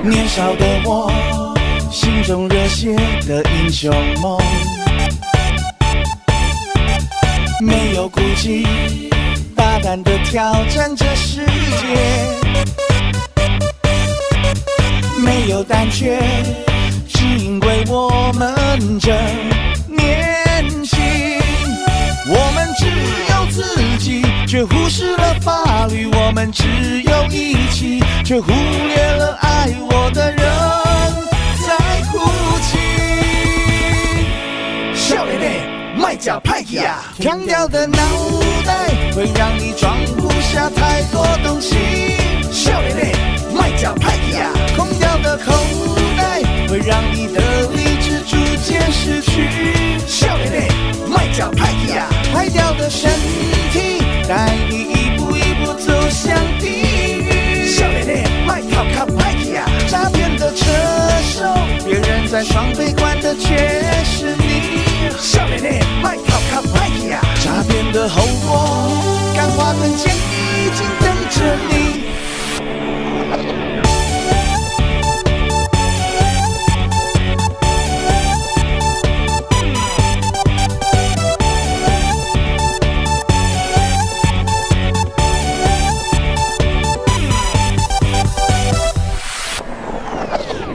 年少的我，心中热血的英雄梦，没有顾忌，大胆地挑战这世界，没有胆怯，只因为我们正年轻。我们只有自己，却忽视了法律；我们只有义气，却忽略了爱我的人在哭泣。少年的卖假派呀，强调的脑袋会让你装不下太多东西。少年的卖假派呀，空掉的口袋会让你的理智逐渐失去。少年的卖假派呀，坏掉的身体带你一步一步走向地狱。少年的卖靠靠派呀，诈骗的车手，别人在双倍关的却是你。少年的卖靠靠派呀，诈骗的后果，感化跟监已经等着你。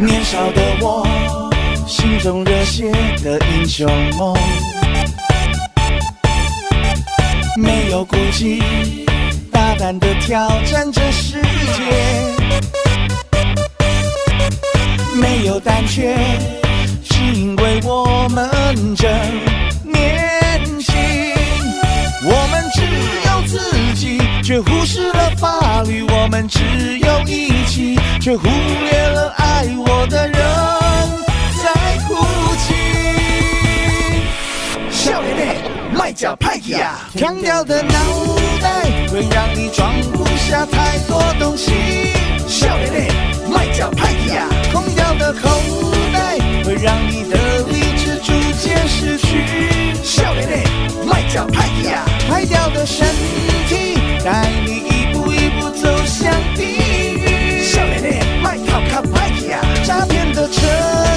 年少的我，心中热血的英雄梦，没有顾忌，大胆地挑战这世界，没有胆怯，只因为我们正年轻。我们只有自己，却忽视了法律；我们只有义气，却忽略了爱我的人在哭泣。少年的卖假派呀，强调的脑袋会让你装不下太多东西。少年的卖假派呀，空掉的口袋会让你的理智逐渐失去。少年的卖假派呀，坏掉的身体带你一步一步走向地狱。少年的卖靠靠派呀，诈骗的车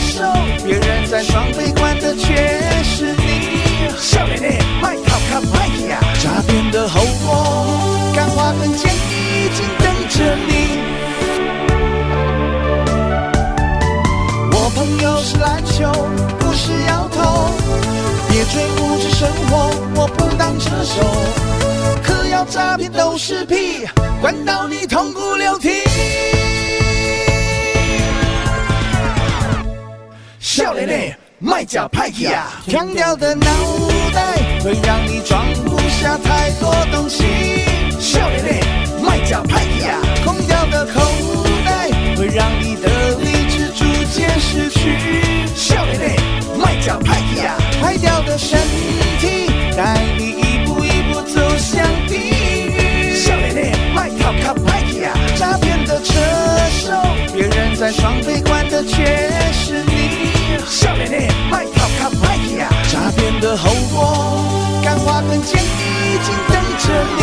手，别人在双倍关的却是你。少年的卖靠靠派呀，诈骗的后果，感化跟监已经等着你。我朋友是篮球，不是摇头，别追物质生活，我不当车手。嗑药诈骗都是屁，关到你痛哭流涕。少年的卖假派呀，强调的脑袋会让你装不下太多东西。少年的卖假派呀，空掉的口袋会让你的理智逐渐失去。少年的卖假派呀，坏掉的身体带你一步一步走向地狱。少年的卖靠靠派呀，诈骗的车手，别人在双倍关的却是你。少年的卖靠靠派呀，诈骗的后果，感化跟监已经等着你。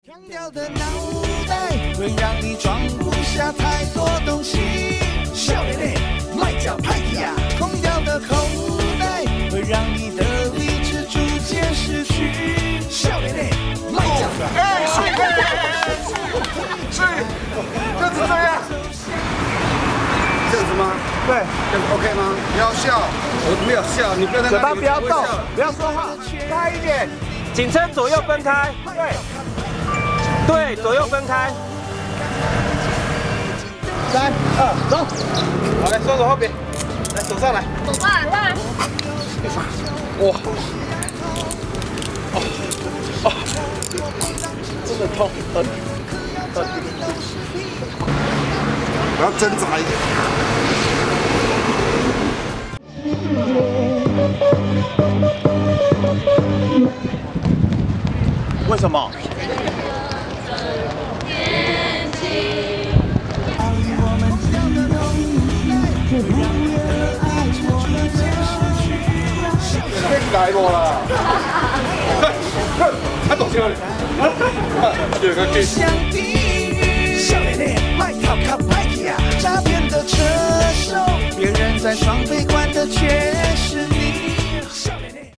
强调的脑袋会让你装不下太多东西。少年的卖假派呀，空掉的口袋会让你的理智逐渐失去。少年的卖假派，是，就是这样，这样子吗？对，这样 OK 吗？不要笑，我没有笑，你不要在嘴巴那里不要动，不要说话，开一点，请车左右分开。对，左右分开。3、2，走。好，来，双手后边，来，手上来。走吧，来。哇，真的痛，很。我要挣扎一点。为什么？来无啦？看懂chưa？这个剧。像地狱，笑脸脸，卖靠靠卖呀，诈骗的车手，别人在双倍关的却是你。